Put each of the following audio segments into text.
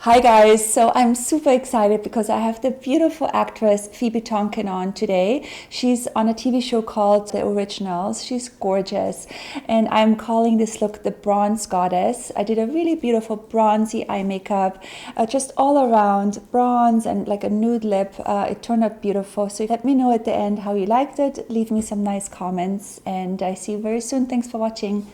Hi guys, so I'm super excited because I have the beautiful actress Phoebe Tonkin on today. She's on a TV show called The Originals. She's gorgeous and I'm calling this look the Bronze Goddess. I did a really beautiful bronzy eye makeup, just all around bronze and like a nude lip. It turned out beautiful. So let me know at the end how you liked it. Leave me some nice comments and I see you very soon. Thanks for watching.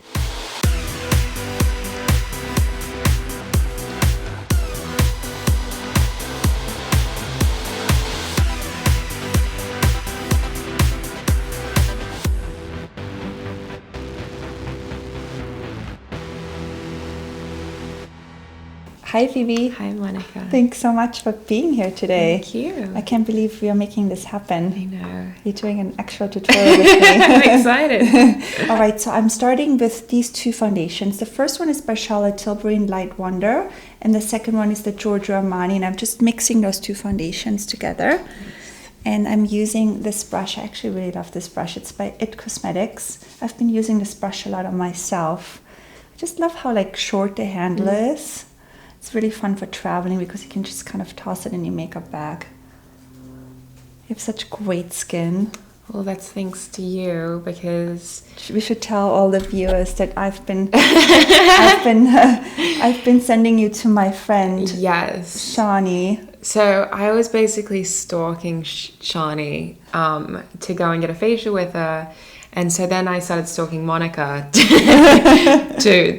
Hi Phoebe. Hi Monika. Thanks so much for being here today. Thank you. I can't believe we are making this happen. I know. You're doing an actual tutorial with me. I'm excited. All right, so I'm starting with these two foundations. The first one is by Charlotte Tilbury in Light Wonder, and the second one is the Giorgio Armani, and I'm just mixing those two foundations together. And I'm using this brush. I actually really love this brush. It's by It Cosmetics. I've been using this brush a lot on myself. I just love how like short the handle is. It's really fun for traveling because you can just kind of toss it in your makeup bag. You have such great skin. Well, that's thanks to you because We should tell all the viewers that I've been sending you to my friend. yes. Shani. So I was basically stalking Shani to go and get a facial with her. And so then I started stalking Monika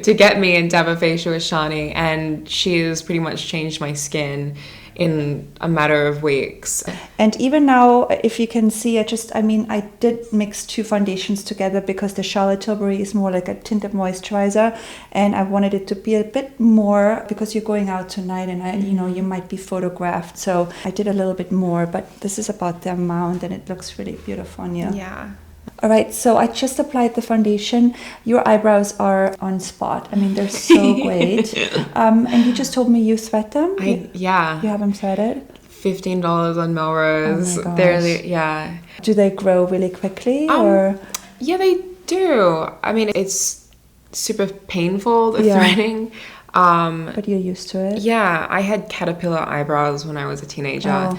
to get me and to have a facial with Shani, and she's pretty much changed my skin in a matter of weeks. And even now, if you can see, I did mix two foundations together because the Charlotte Tilbury is more like a tinted moisturizer, and I wanted it to be a bit more because you're going out tonight and you might be photographed. So I did a little bit more, but this is about the amount and it looks really beautiful on you. Yeah. All right, so I just applied the foundation. Your eyebrows are on spot. I mean, they're so great. And you just told me you thread them? Yeah. You have them threaded? $15 on Melrose. Oh my gosh. Yeah. Do they grow really quickly or? Yeah, they do. I mean, it's super painful, the Yeah. threading. But you're used to it? Yeah, I had caterpillar eyebrows when I was a teenager. Oh.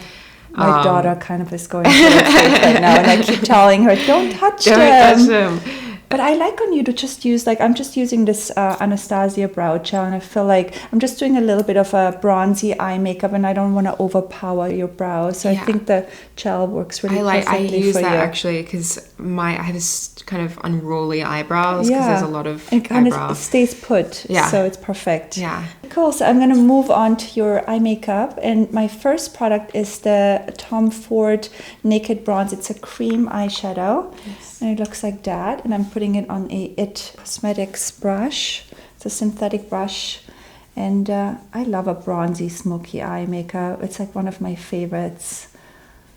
My daughter kind of is going through it right now, and I keep telling her, don't touch them. But I like on you to just use, I'm just using this Anastasia brow gel, and I feel like I'm just doing a little bit of a bronzy eye makeup, and I don't want to overpower your brows. So I think the gel works really perfectly I use for that you. Actually because I have this kind of unruly eyebrows because there's a lot of it kind eyebrow. of stays put, Yeah. so it's perfect. Yeah. Cool, so I'm going to move on to your eye makeup, and my first product is the Tom Ford Naked Bronze. It's a cream eyeshadow, and it looks like that, and I'm putting it on a It Cosmetics brush. It's a synthetic brush, and I love a bronzy smoky eye makeup. It's like one of my favorites.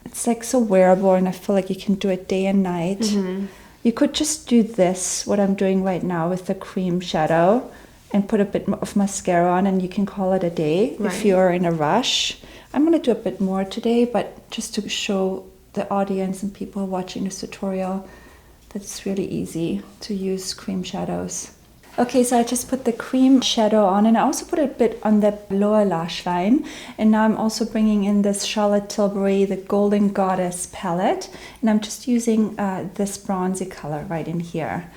It's like so wearable, and I feel like you can do it day and night. Mm-hmm. You could just do this, what I'm doing right now with the cream shadow, and put a bit of mascara on, and you can call it a day if you're in a rush. I'm going to do a bit more today, but just to show the audience and people watching this tutorial that it's really easy to use cream shadows. Okay, so I just put the cream shadow on, and I also put a bit on the lower lash line. And now I'm also bringing in this Charlotte Tilbury, the Golden Goddess palette, and I'm just using this bronzy color right in here,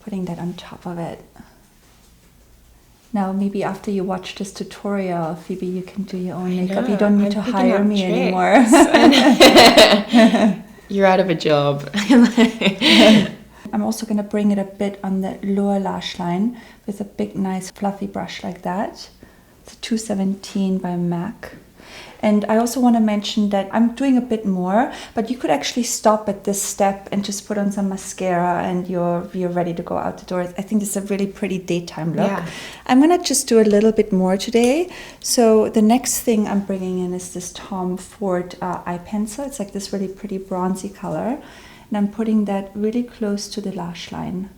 putting that on top of it. Now, maybe after you watch this tutorial, Phoebe, you can do your own makeup. You don't need to hire me anymore. You're out of a job. I'm also going to bring it a bit on the lower lash line with a big, nice, fluffy brush like that. It's a 217 by MAC. And I also want to mention that I'm doing a bit more, but you could actually stop at this step and just put on some mascara and you're ready to go out the door. I think this is a really pretty daytime look. Yeah. I'm going to just do a little bit more today. So the next thing I'm bringing in is this Tom Ford eye pencil. It's like this really pretty bronzy color. And I'm putting that really close to the lash line.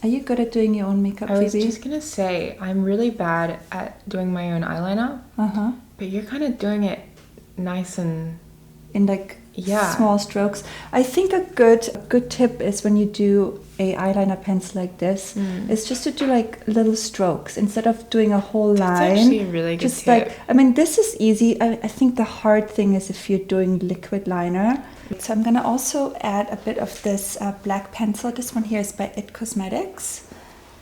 Are you good at doing your own makeup, Phoebe? I was just going to say, I'm really bad at doing my own eyeliner. But you're kind of doing it nice and in like small strokes. I think a good tip is when you do a eyeliner pencil like this, is just to do like little strokes instead of doing a whole line. That's actually a really good just tip. like, I mean, this is easy. I think the hard thing is if you're doing liquid liner. So I'm gonna also add a bit of this black pencil. This one here is by It Cosmetics.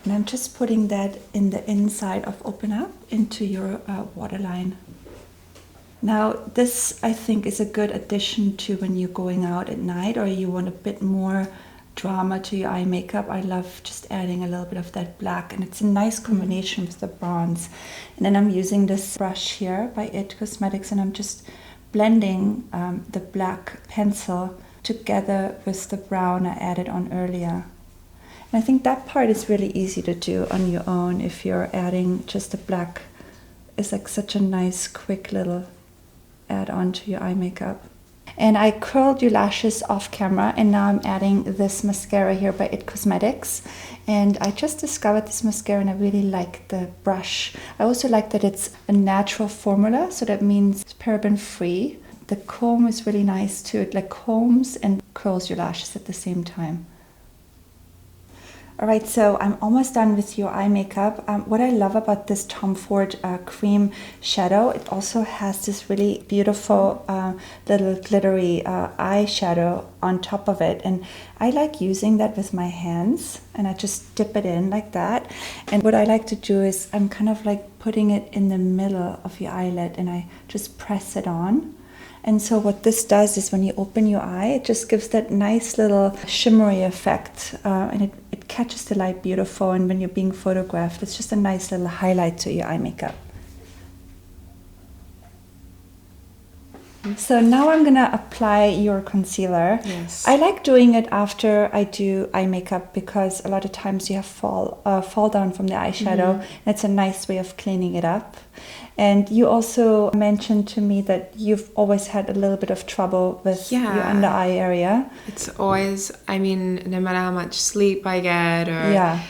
And I'm just putting that in the inside of Open Up into your waterline. Now, this I think is a good addition to when you're going out at night or you want a bit more drama to your eye makeup. I love just adding a little bit of that black, and it's a nice combination with the bronze. And then I'm using this brush here by It Cosmetics, and I'm just blending the black pencil together with the brown I added on earlier. And I think that part is really easy to do on your own if you're adding just the black. It's like such a nice quick little add on to your eye makeup. And I curled your lashes off camera, and now I'm adding this mascara here by It Cosmetics. And I just discovered this mascara and I really like the brush. I also like that it's a natural formula, so that means it's paraben free. The comb is really nice too. It like combs and curls your lashes at the same time. All right, so I'm almost done with your eye makeup. What I love about this Tom Ford cream shadow, it also has this really beautiful little glittery eyeshadow on top of it. And I like using that with my hands, and I just dip it in like that. And what I like to do is I'm kind of like putting it in the middle of your eyelid, and I just press it on. And so what this does is when you open your eye, it just gives that nice little shimmery effect, and it catches the light beautiful. And when you're being photographed, it's just a nice little highlight to your eye makeup. So now I'm gonna apply your concealer. Yes. I like doing it after I do eye makeup because a lot of times you have fall down from the eyeshadow, and it's a nice way of cleaning it up. And you also mentioned to me that you've always had a little bit of trouble with your under eye area. It's always, I mean, no matter how much sleep I get, or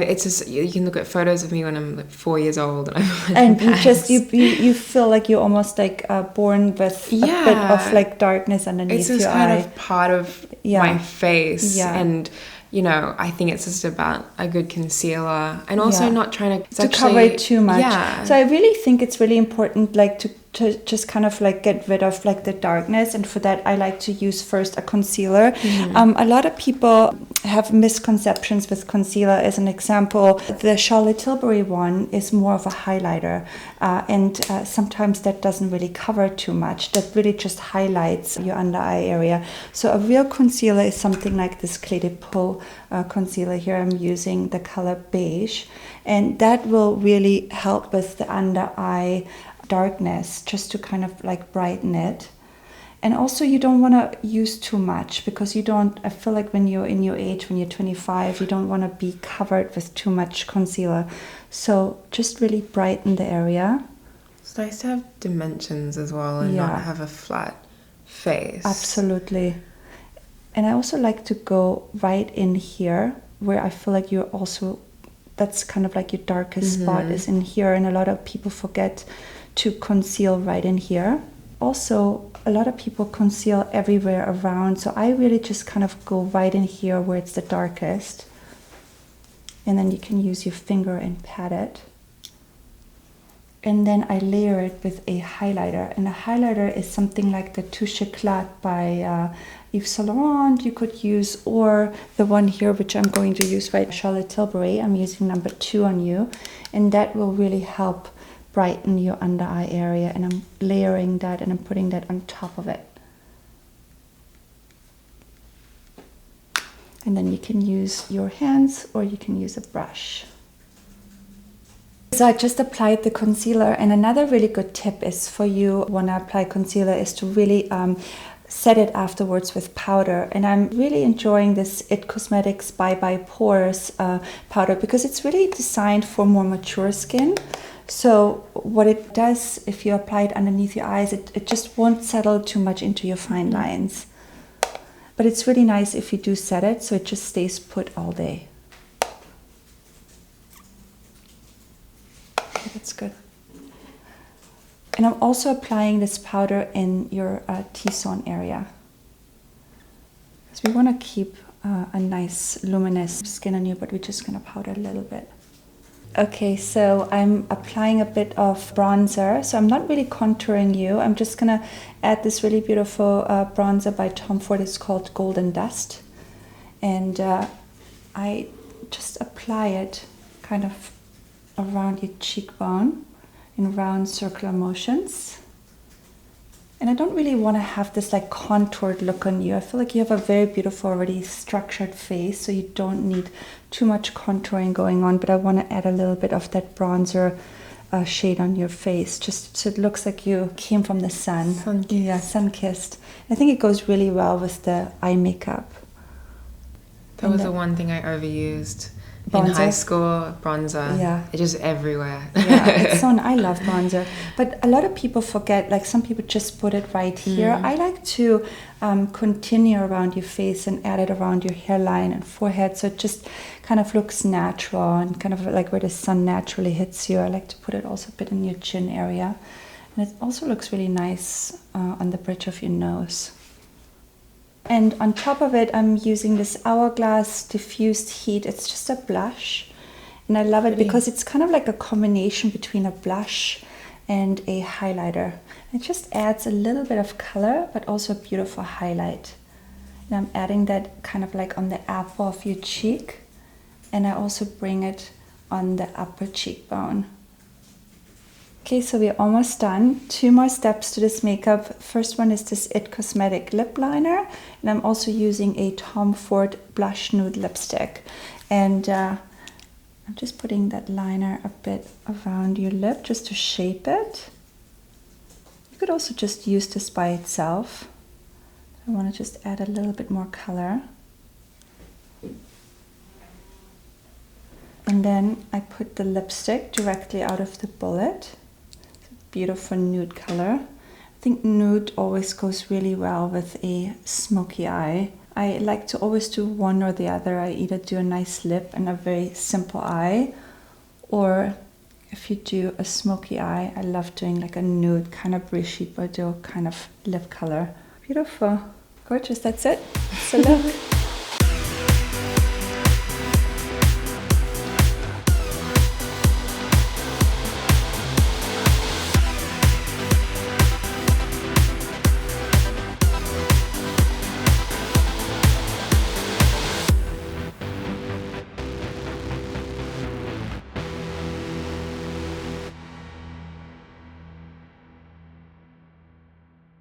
it's just, you can look at photos of me when I'm like 4 years old, and you feel like you're almost like born with a bit of like darkness underneath your eye. It's just kind of part of my face, and you know, I think it's just about a good concealer, and also not trying to cover it too much. Yeah. So I really think it's really important, like to just kind of like get rid of like the darkness, and for that I like to use first a concealer. A lot of people have misconceptions with concealer. As an example, the Charlotte Tilbury one is more of a highlighter, and sometimes that doesn't really cover too much. That really just highlights your under eye area. So a real concealer is something like this Peau concealer here. I'm using the color Beige, and that will really help with the under eye darkness, just to kind of like brighten it. And also you don't want to use too much, because I feel like when you're in your age, when you're 25, you don't want to be covered with too much concealer. So just really brighten the area. It's nice to have dimensions as well, and not have a flat face. Absolutely. And I also like to go right in here where I feel like you're also, that's kind of like your darkest spot is in here, and a lot of people forget to conceal right in here. Also, a lot of people conceal everywhere around, so I really just kind of go right in here where it's the darkest, and then you can use your finger and pat it. And then I layer it with a highlighter, and a highlighter is something like the Touche Éclat by Yves Saint Laurent you could use, or the one here which I'm going to use by Charlotte Tilbury. I'm using number 2 on you, and that will really help brighten your under eye area. And I'm layering that, and I'm putting that on top of it. And then you can use your hands, or you can use a brush. So I just applied the concealer, and another really good tip is for you when I apply concealer is to really set it afterwards with powder. And I'm really enjoying this It Cosmetics Bye Bye Pores powder, because it's really designed for more mature skin. So what it does, if you apply it underneath your eyes, it just won't settle too much into your fine lines. But it's really nice if you do set it, so it just stays put all day. Okay, that's good. And I'm also applying this powder in your T-zone area. Because we want to keep a nice luminous skin on you, but we're just going to powder a little bit. Okay, so I'm applying a bit of bronzer. So I'm not really contouring you. I'm just going to add this really beautiful bronzer by Tom Ford. It's called Golden Dust. And I just apply it kind of around your cheekbone in round circular motions. And I don't really want to have this like contoured look on you. I feel like you have a very beautiful already structured face, so you don't need too much contouring going on, but I want to add a little bit of that bronzer shade on your face, just so it looks like you came from the sun. Sun-kissed. Yeah, sun-kissed. I think it goes really well with the eye makeup. That was the one thing I overused. Bronzer? In high school, bronzer. Yeah. It's just everywhere. Yeah, it's so, I love bronzer. But a lot of people forget, like some people just put it right here. I like to continue around your face and add it around your hairline and forehead, so it just kind of looks natural and kind of like where the sun naturally hits you. I like to put it also a bit in your chin area. And it also looks really nice on the bridge of your nose. And on top of it, I'm using this Hourglass Diffused Heat. It's just a blush. And I love it because it's kind of like a combination between a blush and a highlighter. It just adds a little bit of color, but also a beautiful highlight. And I'm adding that kind of like on the apple of your cheek. And I also bring it on the upper cheekbone. Okay, so we're almost done. 2 more steps to this makeup. First one is this It Cosmetic lip liner, and I'm also using a Tom Ford blush nude lipstick. And I'm just putting that liner a bit around your lip just to shape it. You could also just use this by itself. I want to just add a little bit more color. And then I put the lipstick directly out of the bullet. Beautiful nude color. I think nude always goes really well with a smoky eye. I like to always do one or the other. I either do a nice lip and a very simple eye, or if you do a smoky eye, I love doing like a nude kind of Brigitte Bardot kind of lip color. Beautiful. Gorgeous. That's it. That's the look.